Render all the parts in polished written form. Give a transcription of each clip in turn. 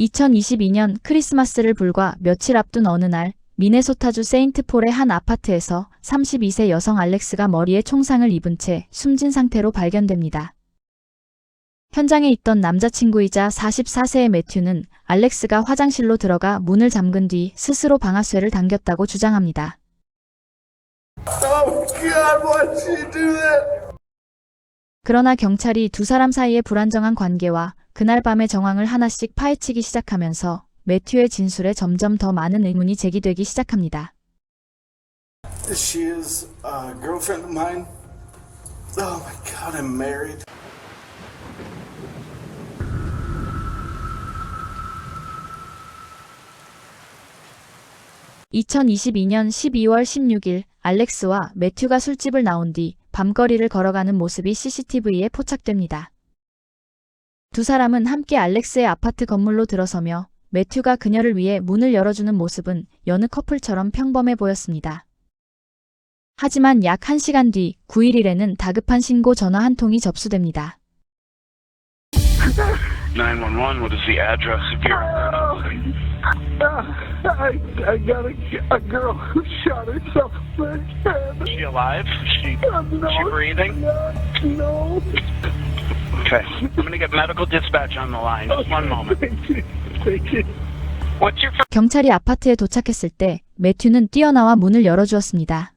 2022년 크리스마스를 불과 며칠 앞둔 어느 날 미네소타주 세인트폴의 한 아파트에서 32세 여성 알렉스가 머리에 총상을 입은 채 숨진 상태로 발견됩니다. 현장에 있던 남자친구이자 44세의 매튜는 알렉스가 화장실로 들어가 문을 잠근 뒤 스스로 방아쇠를 당겼다고 주장합니다. 그러나 경찰이 두 사람 사이의 불안정한 관계와 그날 밤의 정황을 하나씩 파헤치기 시작하면서 매튜의 진술에 점점 더 많은 의문이 제기되기 시작합니다. She is a girlfriend of mine. Oh my God, I'm married. (2022년 12월 16일) 알렉스와 매튜가 술집을 나온 뒤 밤거리를 걸어가는 모습이 CCTV에 포착됩니다. 두 사람은 함께 알렉스의 아파트 건물로 들어서며 매튜가 그녀를 위해 문을 열어주는 모습은 여느 커플처럼 평범해 보였습니다. 하지만 약 1시간 뒤 9일에는 다급한 신고 전화 한 통이 접수됩니다. 911, what is the address of your... I got a girl who shot herself in the head. Is she alive? Is No, she breathing? No. Okay. I'm going to get medical dispatch on the line. Just one moment. Thank you. What's your... 경찰이 아파트에 도착했을 때 매튜는 뛰어나와 문을 열어주었습니다.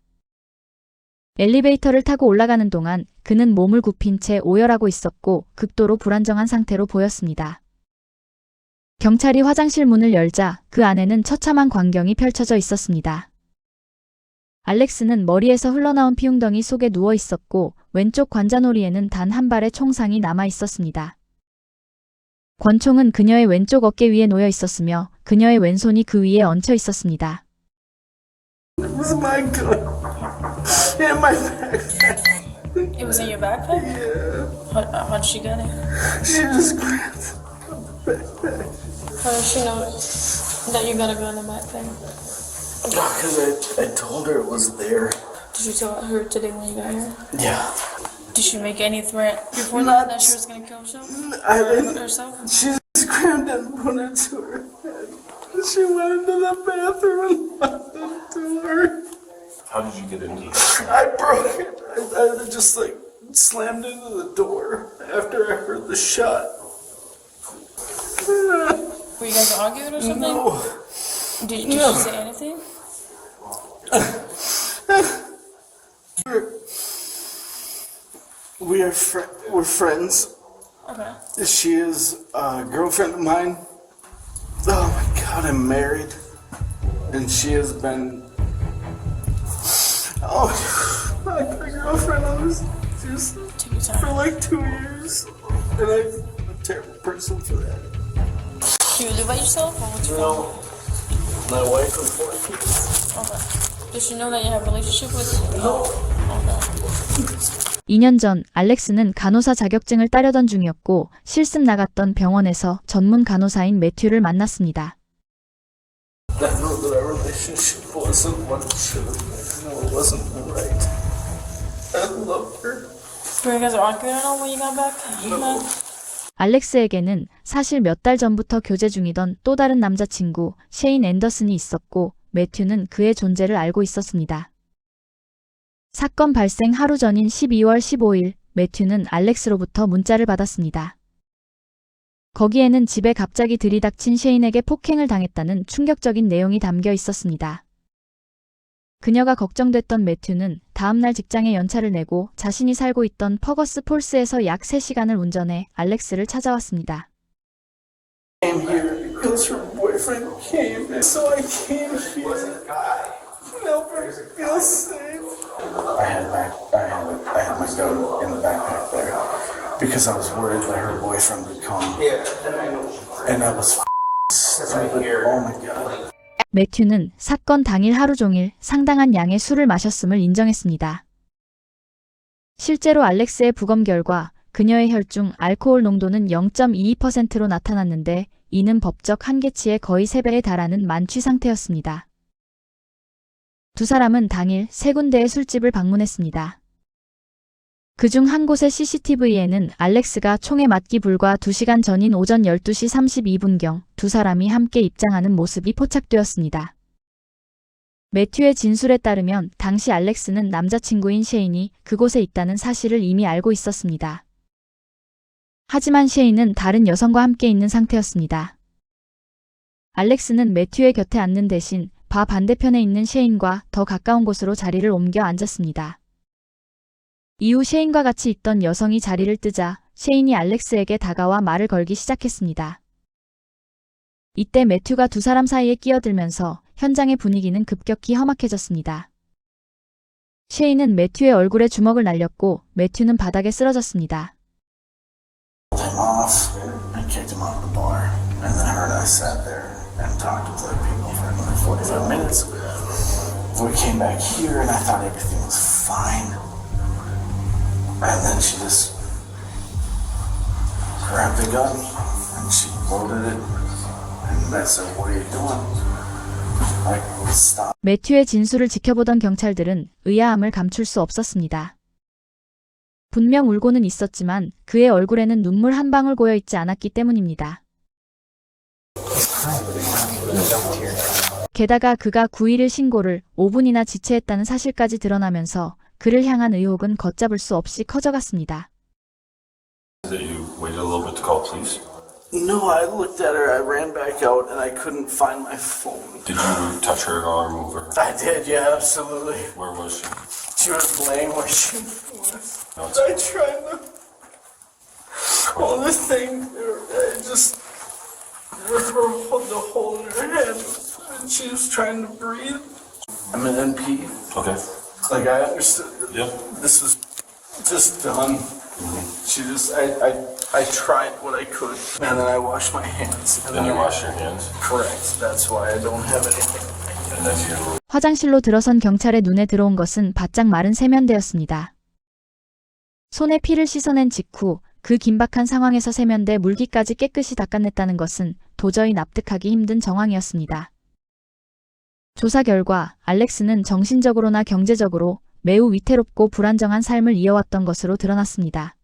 엘리베이터를 타고 올라가는 동안 그는 몸을 굽힌 채 오열하고 있었고 극도로 불안정한 상태로 보였습니다. 경찰이 화장실 문을 열자 그 안에는 처참한 광경이 펼쳐져 있었습니다. 알렉스는 머리에서 흘러나온 피웅덩이 속에 누워 있었고 왼쪽 관자놀이에는 단 한 발의 총상이 남아 있었습니다. 권총은 그녀의 왼쪽 어깨 위에 놓여 있었으며 그녀의 왼손이 그 위에 얹혀 있었습니다. It was my gun. In my backpack. It was in your backpack? Yeah. How'd she get it? She just grabbed my backpack. How does she know that you got a gun in the backpack? Because I told her it was there. Did you tell her today when you got here? Yeah. Did she make any threat before that she was gonna kill herself? Herself? She just grabbed it and put it to her head. She went into the bathroom and locked the door. How did you get in here? I broke it. I just like slammed into the door after I heard the shot. Were you guys arguing or something? No. Did she say anything? We're friends. Okay. She is a girlfriend of mine. Oh my God, I'm married. And she has been... Oh, my girlfriend, I was just Take your for time. like 2 years. And I'm a terrible person for that. Do you live by yourself or what's your No. My wife and 4 kids. Okay. Does she know that you have a relationship with No. Okay. 2년 전 알렉스는 간호사 자격증을 따려던 중이었고 실습 나갔던 병원에서 전문 간호사인 매튜를 만났습니다. I know that our relationship wasn't what it should have been. No, it wasn't right. I loved her. Were you guys arguing at all when you got back? No. 알렉스에게는 사실 몇 달 전부터 교제 중이던 또 다른 남자친구 셰인 앤더슨이 있었고 매튜는 그의 존재를 알고 있었습니다. 사건 발생 하루 전인 12월 15일 매튜는 알렉스로부터 문자를 받았습니다. 거기에는 집에 갑자기 들이닥친 셰인에게 폭행을 당했다는 충격적인 내용이 담겨 있었습니다. 그녀가 걱정됐던 매튜는 다음날 직장에 연차를 내고 자신이 살고 있던 퍼거스 폴스에서 약 3시간을 운전해 알렉스를 찾아왔습니다. Came here because her boyfriend came, and so I came here. Help her feel safe. I had my gun in the backpack there because I was worried that her boyfriend would come. Yeah, and I was stupid. Oh my God. 매튜는 사건 당일 하루 종일 상당한 양의 술을 마셨음을 인정했습니다. 실제로 알렉스의 부검 결과 그녀의 혈중 알코올 농도는 0.22%로 나타났는데 이는 법적 한계치의 거의 3배에 달하는 만취 상태였습니다. 두 사람은 당일 3군데의 술집을 방문했습니다. 그중 한 곳의 CCTV에는 알렉스가 총에 맞기 불과 2시간 전인 오전 12시 32분경 두 사람이 함께 입장하는 모습이 포착되었습니다. 매튜의 진술에 따르면 당시 알렉스는 남자친구인 셰인이 그곳에 있다는 사실을 이미 알고 있었습니다. 하지만 셰인은 다른 여성과 함께 있는 상태였습니다. 알렉스는 매튜의 곁에 앉는 대신 바 반대편에 있는 셰인과 더 가까운 곳으로 자리를 옮겨 앉았습니다. 이후 셰인과 같이 있던 여성이 자리를 뜨자 셰인이 알렉스에게 다가와 말을 걸기 시작했습니다. 이때 매튜가 두 사람 사이에 끼어들면서 현장의 분위기는 급격히 험악해졌습니다. 셰인은 매튜의 얼굴에 주먹을 날렸고 매튜는 바닥에 쓰러졌습니다. Him off and kicked him out of the bar. And then her and I sat there and talked with other people for another 45 minutes. We came back here and I thought everything was fine. And then she just grabbed the gun and she loaded it. And I said, "What are you doing?" Like, stop. 매튜의 진술을 지켜보던 경찰들은 의아함을 감출 수 없었습니다. 분명 울고는 있었지만 그의 얼굴에는 눈물 한 방울 고여 있지 않았기 때문입니다. 게다가 그가 9.11 신고를 5분이나 지체했다는 사실까지 드러나면서 그를 향한 의혹은 걷잡을 수 없이 커져갔습니다. That you waited a little bit to call police? No, I looked at her, I ran back out, and I couldn't find my phone. Did you touch her at all or move her? I did, yeah, absolutely. Where was she? She was laying where she was. No, it's- I tried to hold the thing, I just, the hole in her head, and she was trying to breathe. I'm an NP. Okay. Like, I understood Yep. this was just done. She just, I tried what I could, and then I washed my hands. And Then you I- wash your hands, Correct, that's why I don't have anything. and then you. 화장실로 들어선 경찰의 눈에 들어온 것은 바짝 마른 세면대였습니다. 손에 피를 씻어낸 직후 그 긴박한 상황에서 세면대 물기까지 깨끗이 닦아냈다는 것은 도저히 납득하기 힘든 정황이었습니다. 조사 결과 알렉스는 정신적으로나 경제적으로 매우 위태롭고 불안정한 삶을 이어왔던 것으로 드러났습니다.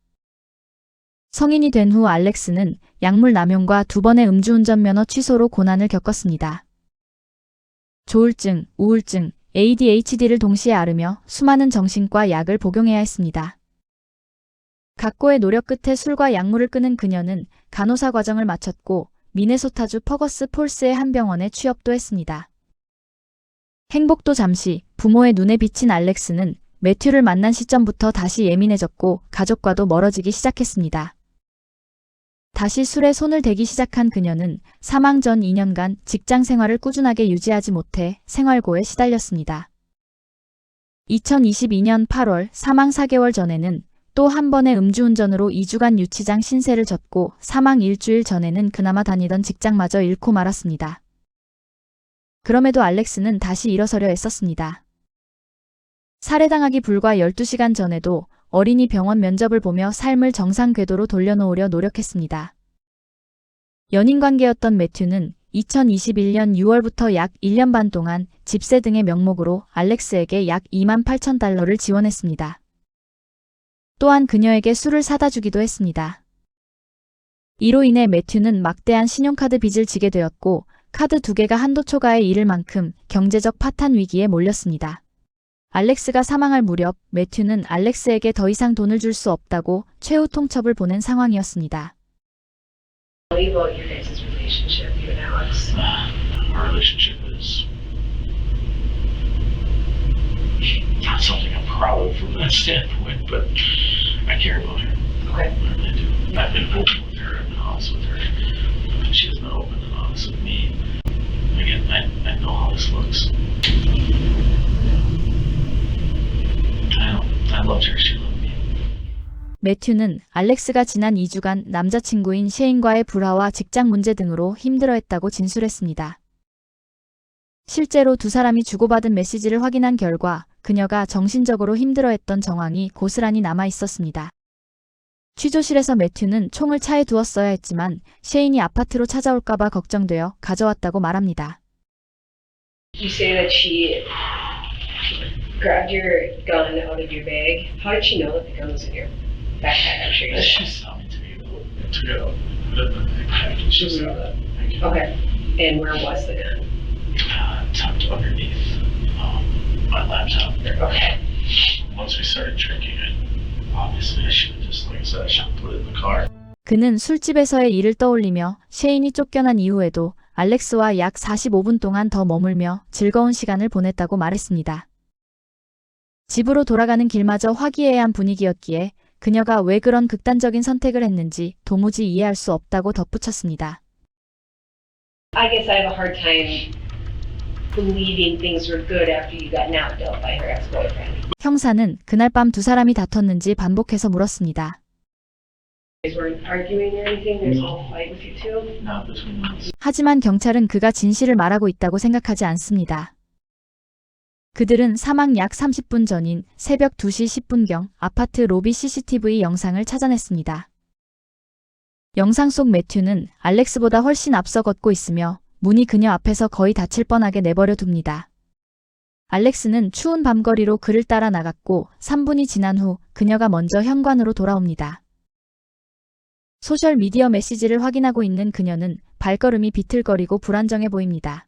성인이 된 후 알렉스는 약물 남용과 2번의 음주운전 면허 취소로 고난을 겪었습니다. 조울증, 우울증, ADHD를 동시에 앓으며 수많은 정신과 약을 복용해야 했습니다. 각고의 노력 끝에 술과 약물을 끊은 그녀는 간호사 과정을 마쳤고 미네소타주 퍼거스 폴스의 한 병원에 취업도 했습니다. 행복도 잠시 부모의 눈에 비친 알렉스는 매튜를 만난 시점부터 다시 예민해졌고 가족과도 멀어지기 시작했습니다. 다시 술에 손을 대기 시작한 그녀는 사망 전 2년간 직장 생활을 꾸준하게 유지하지 못해 생활고에 시달렸습니다. 2022년 8월 사망 4개월 전에는 또 한 번의 음주운전으로 2주간 유치장 신세를 졌고 사망 일주일 전에는 그나마 다니던 직장마저 잃고 말았습니다. 그럼에도 알렉스는 다시 일어서려 애썼습니다. 살해당하기 불과 12시간 전에도 어린이 병원 면접을 보며 삶을 정상 궤도로 돌려놓으려 노력했습니다. 연인 관계였던 매튜는 2021년 6월부터 약 1년 반 동안 집세 등의 명목으로 알렉스에게 약 28,000달러를 지원했습니다. 또한 그녀에게 술을 사다 주기도 했습니다. 이로 인해 매튜는 막대한 신용카드 빚을 지게 되었고 카드 2개가 한도 초과에 이를 만큼 경제적 파탄 위기에 몰렸습니다. 알렉스가 사망할 무렵 매튜는 알렉스에게 더 이상 돈을 줄 수 없다고 최후 통첩을 보낸 상황이었습니다. Tell me about your guys' relationship, you and Alex. Our relationship is not something I'm proud of from that standpoint, but I care about her. Okay. I really do. I've been open with her, I've been honest with her. She has been open and honest with me. Again, I know how this looks. I loved her, she loved me. 매튜는 알렉스가 지난 2주간 남자친구인 셰인과의 불화와 직장 문제 등으로 힘들어했다고 진술했습니다. 실제로 두 사람이 주고받은 메시지를 확인한 결과 그녀가 정신적으로 힘들어했던 정황이 고스란히 남아 있었습니다. 취조실에서 매튜는 총을 차에 두었어야 했지만 셰인이 아파트로 찾아올까봐 걱정되어 가져왔다고 말합니다. You say that she grabbed your gun out of your bag, how did she know that the gun was in your backpack? I'm sure you She said. saw me to me though. Took it out. Put it in the backpack. She saw that. Okay. And where was the gun? Tucked underneath my laptop. Okay. Once we started drinking it, obviously I should have just, like I said, I should have put it in the car. 그는 술집에서의 일을 떠올리며 셰인이 쫓겨난 이후에도 알렉스와 약 45분 동안 더 머물며 즐거운 시간을 보냈다고 말했습니다. 집으로 돌아가는 길마저 화기애애한 분위기였기에 그녀가 왜 그런 극단적인 선택을 했는지 도무지 이해할 수 없다고 덧붙였습니다. I guess I have a hard time believing things were good after you got knocked out by her ex-boyfriend. 형사는 그날 밤 두 사람이 다퉜는지 반복해서 물었습니다. You guys weren't arguing or anything? There's no fight with you two? Not between us. 하지만 경찰은 그가 진실을 말하고 있다고 생각하지 않습니다. 그들은 사망 약 30분 전인 새벽 2시 10분경 아파트 로비 CCTV 영상을 찾아냈습니다. 영상 속 매튜는 알렉스보다 훨씬 앞서 걷고 있으며 문이 그녀 앞에서 거의 닫힐 뻔하게 내버려 둡니다. 알렉스는 추운 밤거리로 그를 따라 나갔고 3분이 지난 후 그녀가 먼저 현관으로 돌아옵니다. 소셜미디어 메시지를 확인하고 있는 그녀는 발걸음이 비틀거리고 불안정해 보입니다.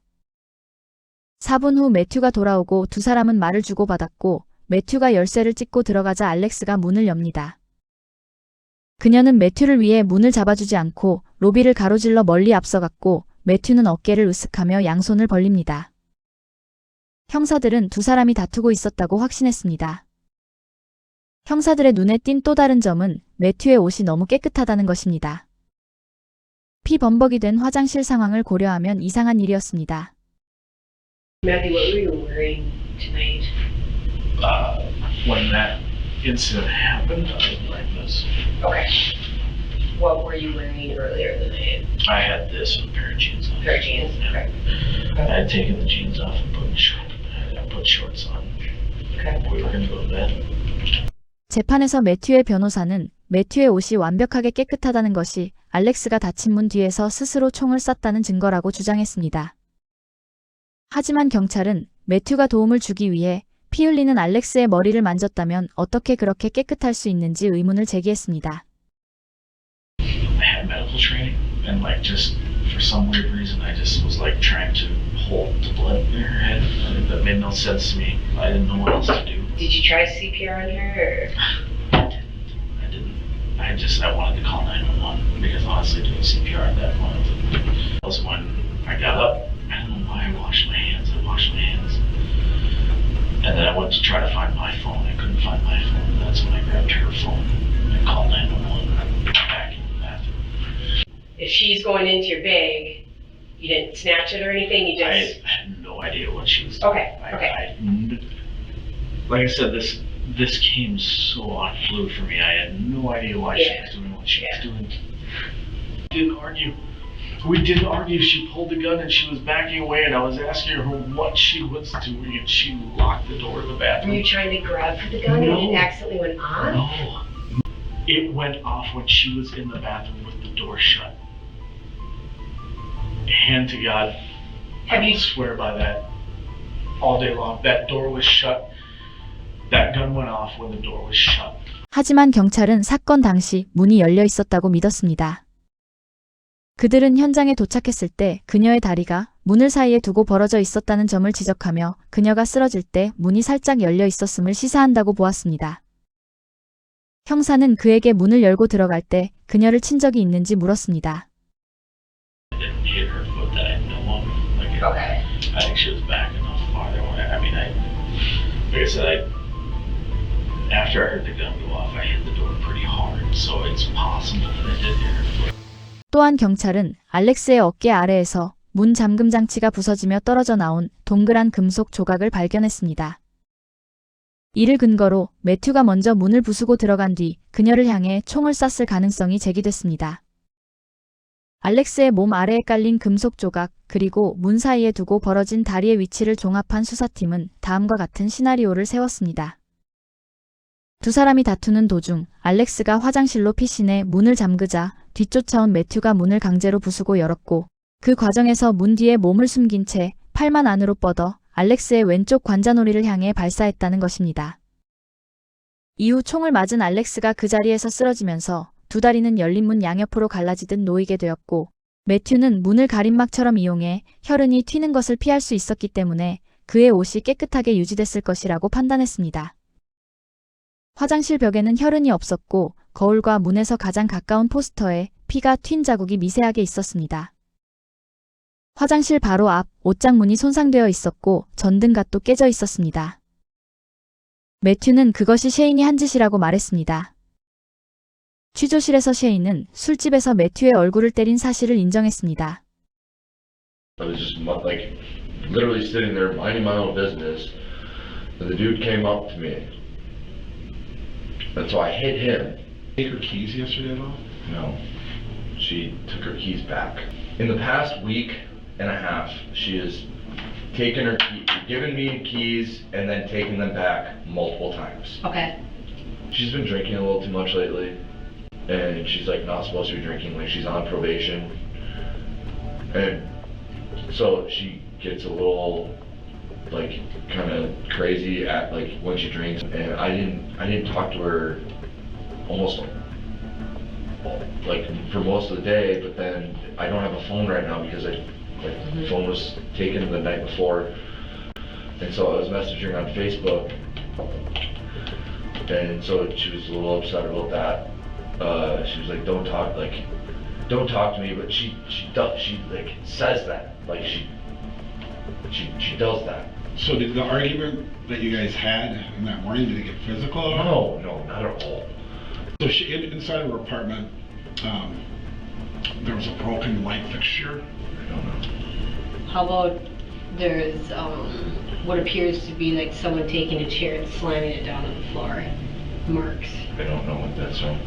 4분 후 매튜가 돌아오고 두 사람은 말을 주고받았고 매튜가 열쇠를 찍고 들어가자 알렉스가 문을 엽니다. 그녀는 매튜를 위해 문을 잡아주지 않고 로비를 가로질러 멀리 앞서갔고 매튜는 어깨를 으쓱하며 양손을 벌립니다. 형사들은 두 사람이 다투고 있었다고 확신했습니다. 형사들의 눈에 띈 또 다른 점은 매튜의 옷이 너무 깨끗하다는 것입니다. 피 범벅이 된 화장실 상황을 고려하면 이상한 일이었습니다. Matthew, what were you wearing tonight? When that incident happened, I was wearing this. Okay. What were you wearing earlier in the night? I had this and a pair of jeans on. Pair of jeans? Okay. I had taken the jeans off and put shorts on. Okay. We were going to go to bed. 재판에서 매튜의 변호사는 매튜의 옷이 완벽하게 깨끗하다는 것이 알렉스가 닫힌 문 뒤에서 스스로 총을 쐈다는 증거라고 주장했습니다. 하지만 경찰은 매튜가 도움을 주기 위해 피 흘리는 알렉스의 머리를 만졌다면 어떻게 그렇게 깨끗할 수 있는지 의문을 제기했습니다. I had medical training and like just for some weird reason I just was like trying to hold the blood in her head. That made no sense to me. I didn't know what else to do. Did you try CPR on her? Or? I didn't. I wanted to call 911 because honestly doing CPR at that point. Also when I got up, I don't know why I washed my hands. And then I went to try to find my phone. I couldn't find my phone. That's when I grabbed her phone and called 911 back in the bathroom. If she's going into your bag, you didn't snatch it or anything? You just... I had no idea what she was doing. Okay. Like I said, this came so on flu for me. I had no idea why she was doing what she was doing. We didn't argue. She pulled the gun and she was backing away and I was asking her what she was doing and she locked the door to the Were bathroom. you trying to grab for the gun No. and it accidentally went on? No. It went off when she was in the bathroom with the door shut. Hand to God, Have I you... will swear by that all day long. That door was shut. That gun went off when the door was shut. 하지만 경찰은 사건 당시 문이 열려 있었다고 믿었습니다. 그들은 현장에 도착했을 때 그녀의 다리가 문을 사이에 두고 벌어져 있었다는 점을 지적하며 그녀가 쓰러질 때 문이 살짝 열려 있었음을 시사한다고 보았습니다. 형사는 그에게 문을 열고 들어갈 때 그녀를 친 적이 있는지 물었습니다. I didn't hit her foot that I know of. Like, Okay. I think she was back enough farther away. Like I said, after I heard the gun go off, I hit the door pretty hard, so it's possible that I did hit her foot. 또한 경찰은 알렉스의 어깨 아래에서 문 잠금 장치가 부서지며 떨어져 나온 동그란 금속 조각을 발견했습니다. 이를 근거로 매튜가 먼저 문을 부수고 들어간 뒤 그녀를 향해 총을 쐈을 가능성이 제기됐습니다. 알렉스의 몸 아래에 깔린 금속 조각 그리고 문 사이에 두고 벌어진 다리의 위치를 종합한 수사팀은 다음과 같은 시나리오를 세웠습니다. 두 사람이 다투는 도중 알렉스가 화장실로 피신해 문을 잠그자 뒤쫓아온 매튜가 문을 강제로 부수고 열었고 그 과정에서 문 뒤에 몸을 숨긴 채 팔만 안으로 뻗어 알렉스의 왼쪽 관자놀이를 향해 발사했다는 것입니다. 이후 총을 맞은 알렉스가 그 자리에서 쓰러지면서 두 다리는 열린 문 양옆으로 갈라지듯 놓이게 되었고, 매튜는 문을 가림막처럼 이용해 혈흔이 튀는 것을 피할 수 있었기 때문에 그의 옷이 깨끗하게 유지됐을 것이라고 판단했습니다. 화장실 벽에는 혈흔이 없었고 거울과 문에서 가장 가까운 포스터에 피가 튄 자국이 미세하게 있었습니다. 화장실 바로 앞 옷장 문이 손상되어 있었고 전등갓도 깨져 있었습니다. 매튜는 그것이 셰인이 한 짓이라고 말했습니다. 취조실에서 셰인은 술집에서 매튜의 얼굴을 때린 사실을 인정했습니다. I was just like literally sitting there minding my own business, and the dude came up to me, and so I hit him. Take her keys yesterday at all? No, she took her keys back. In the past week and a half, she has taken her given me keys and then taken them back multiple times. Okay. She's been drinking a little too much lately, and she's like not supposed to be drinking, like she's on probation, and so she gets a little like kind of crazy at like when she drinks, and I didn't talk to her almost like for most of the day, but then I don't have a phone right now because the phone was taken the night before, and so I was messaging her on Facebook, and so she was a little upset about that. She was like, don't talk to me, but she like says that, like she does that. So did the argument that you guys had in that morning, did it get physical at all? No, not at all. So inside of her apartment, there was a broken light fixture. I don't know. How about there's what appears to be like someone taking a chair and slamming it down on the floor? Marks. I don't know what that's from.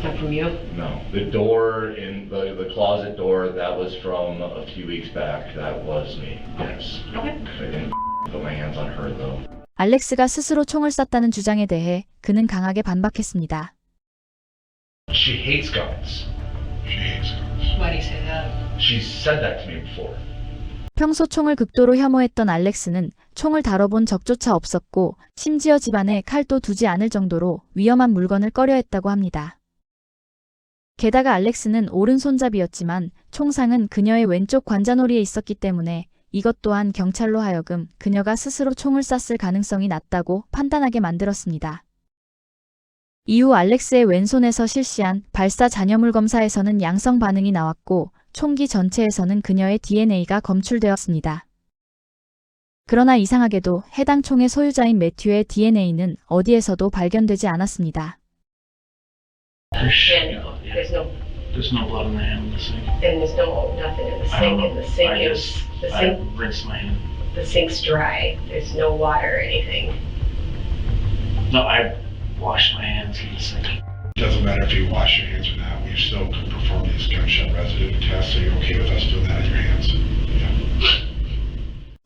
Not from you? No. The door in the closet door, that was from a few weeks back. That was me. Yes. Okay. I didn't put my hands on her though. 알렉스가 스스로 총을 쐈다는 주장에 대해 그는 강하게 반박했습니다. She hates guns. She hates guns. Why do you say that? She said that to me before. 평소 총을 극도로 혐오했던 알렉스는 총을 다뤄본 적조차 없었고 심지어 집안에 칼도 두지 않을 정도로 위험한 물건을 꺼려했다고 합니다. 게다가 알렉스는 오른손잡이였지만 총상은 그녀의 왼쪽 관자놀이에 있었기 때문에 이것 또한 경찰로 하여금 그녀가 스스로 총을 쐈을 가능성이 낮다고 판단하게 만들었습니다. 이후 알렉스의 왼손에서 실시한 발사 잔여물 검사에서는 양성 반응이 나왔고 총기 전체에서는 그녀의 DNA가 검출되었습니다. 그러나 이상하게도 해당 총의 소유자인 매튜의 DNA는 어디에서도 발견되지 않았습니다. There's no blood in the hand of the sink. And there's nothing in the I don't sink, know. and the sink I is, just, the I sink, rinsed my hand. the sink's dry. There's no water or anything. No, I washed my hands in the sink. It doesn't matter if you wash your hands or not, we still can perform these gunshot residue tests, so you're okay with us doing that on your hands? Yeah.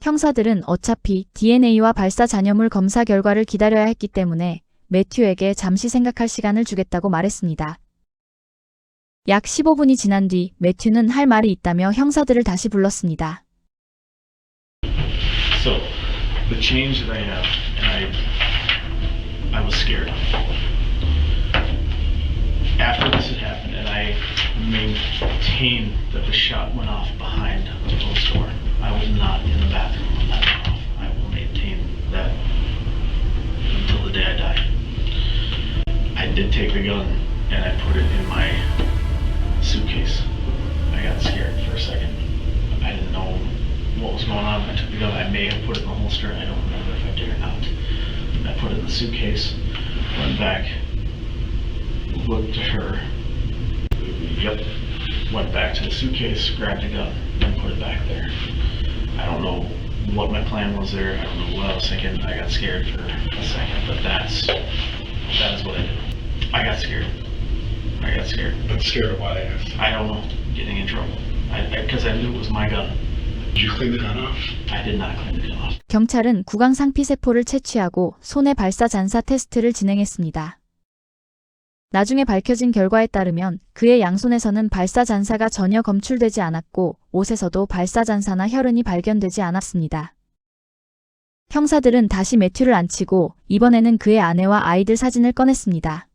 형사들은 어차피 DNA와 발사 잔여물 검사 결과를 기다려야 했기 때문에 매튜에게 잠시 생각할 시간을 주겠다고 말했습니다. 약 15분이 지난 뒤 매튜는 할 말이 있다며 형사들을 다시 불렀습니다. So, the change that I have, and I was scared. After this had happened, and I maintained that the shot went off behind the closed door. I was not in the bathroom when that went off. I will maintain that until the day I die. I did take the gun and I put it in my suitcase. I got scared for a second. I didn't know what was going on. I took the gun. I may have put it in the holster. I don't remember if I did or not. I put it in the suitcase, went back, looked at her. Yep. Went back to the suitcase, grabbed the gun, and put it back there. I don't know what my plan was there. I don't know what I was thinking. I got scared for a second, but that is what I did. I got scared. But scared of what, I guess? I don't know. Getting in trouble. Because I knew it was my gun. Did you clean the gun off? I did not clean the gun off. 경찰은 구강 상피세포를 채취하고 손의 발사 잔사 테스트를 진행했습니다. 나중에 밝혀진 결과에 따르면 그의 양손에서는 발사 잔사가 전혀 검출되지 않았고 옷에서도 발사 잔사나 혈흔이 발견되지 않았습니다. 형사들은 다시 매튜를 안치고 이번에는 그의 아내와 아이들 사진을 꺼냈습니다.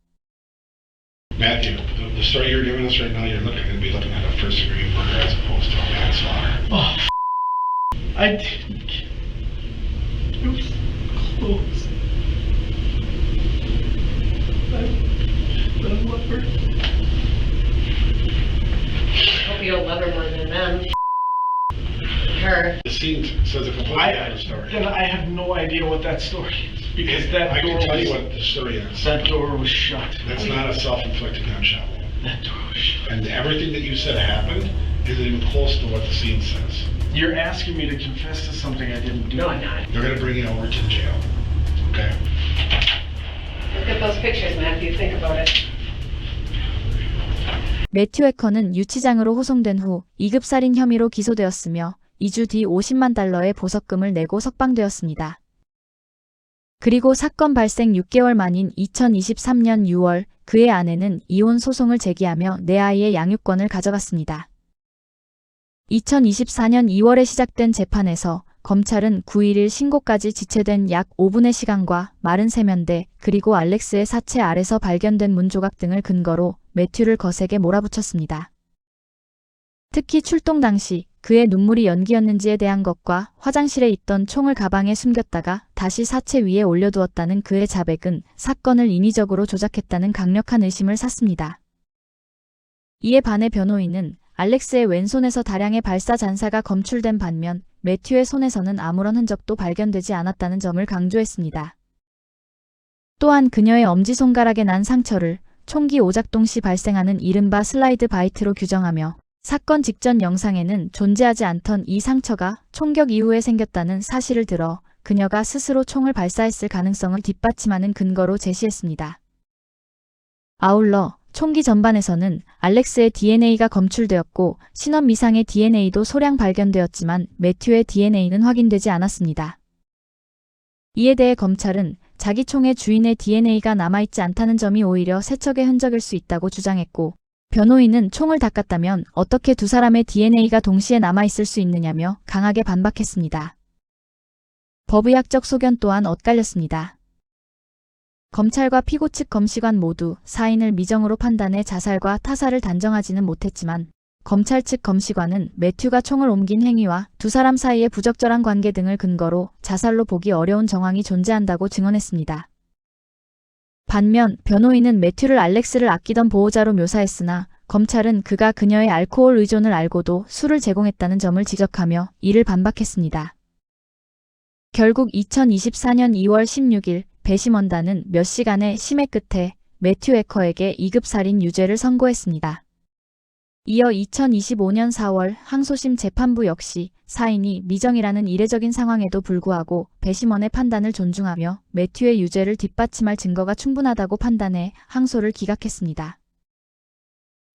Matthew, the story you're giving us right now, you're going to be looking at a first degree murder as opposed to a manslaughter. Oh, I didn't. It was close. I love her. Hope you don't love her more than them. Her. The scene says a completely different story. Then I have no idea what that story is because that I door can tell was, you what the story is. that door was shut. That's not a self-inflicted gunshot wound. That door was shut. And everything that you said happened isn't even close to what the scene says. You're asking me to confess to something I didn't do. No, I'm not. They're going to bring you over to jail. Okay? Look at those pictures, Matthew. Think about it. 매튜 에커는 유치장으로 호송된 후 2급 살인 혐의로 기소되었으며 2주 뒤 $500,000의 보석금을 내고 석방되었습니다. 그리고 사건 발생 6개월 만인 2023년 6월 그의 아내는 이혼 소송을 제기하며 내 아이의 양육권을 가져갔습니다. 2024년 2월에 시작된 재판에서 검찰은 9일 신고까지 지체된 약 5분의 시간과 마른 세면대 그리고 알렉스의 사체 아래서 발견된 문조각 등을 근거로 매튜를 거세게 몰아붙였습니다. 특히 출동 당시 그의 눈물이 연기였는지에 대한 것과 화장실에 있던 총을 가방에 숨겼다가 다시 사체 위에 올려두었다는 그의 자백은 사건을 인위적으로 조작했다는 강력한 의심을 샀습니다. 이에 반해 변호인은 알렉스의 왼손에서 다량의 발사 잔사가 검출된 반면 매튜의 손에서는 아무런 흔적도 발견되지 않았다는 점을 강조했습니다. 또한 그녀의 엄지손가락에 난 상처를 총기 오작동 시 발생하는 이른바 슬라이드 바이트로 규정하며 사건 직전 영상에는 존재하지 않던 이 상처가 총격 이후에 생겼다는 사실을 들어 그녀가 스스로 총을 발사했을 가능성을 뒷받침하는 근거로 제시했습니다. 아울러 총기 전반에서는 알렉스의 DNA가 검출되었고 신원 미상의 DNA도 소량 발견되었지만 매튜의 DNA는 확인되지 않았습니다. 이에 대해 검찰은 자기 총의 주인의 DNA가 남아있지 않다는 점이 오히려 세척의 흔적일 수 있다고 주장했고 변호인은 총을 닦았다면 어떻게 두 사람의 DNA가 동시에 남아있을 수 있느냐며 강하게 반박했습니다. 법의학적 소견 또한 엇갈렸습니다. 검찰과 피고 측 검시관 모두 사인을 미정으로 판단해 자살과 타살을 단정하지는 못했지만 검찰 측 검시관은 매튜가 총을 옮긴 행위와 두 사람 사이의 부적절한 관계 등을 근거로 자살로 보기 어려운 정황이 존재한다고 증언했습니다. 반면 변호인은 매튜를 알렉스를 아끼던 보호자로 묘사했으나 검찰은 그가 그녀의 알코올 의존을 알고도 술을 제공했다는 점을 지적하며 이를 반박했습니다. 결국 2024년 2월 16일 배심원단은 몇 시간의 심의 끝에 매튜 에커에게 2급 살인 유죄를 선고했습니다. 이어 2025년 4월 항소심 재판부 역시 사인이 미정이라는 이례적인 상황에도 불구하고 배심원의 판단을 존중하며 매튜의 유죄를 뒷받침할 증거가 충분하다고 판단해 항소를 기각했습니다.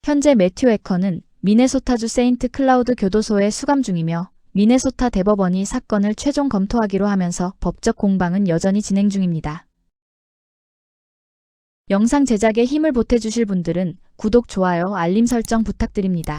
현재 매튜 에커는 미네소타주 세인트 클라우드 교도소에 수감 중이며 미네소타 대법원이 사건을 최종 검토하기로 하면서 법적 공방은 여전히 진행 중입니다. 영상 제작에 힘을 보태주실 분들은 구독, 좋아요, 알림 설정 부탁드립니다.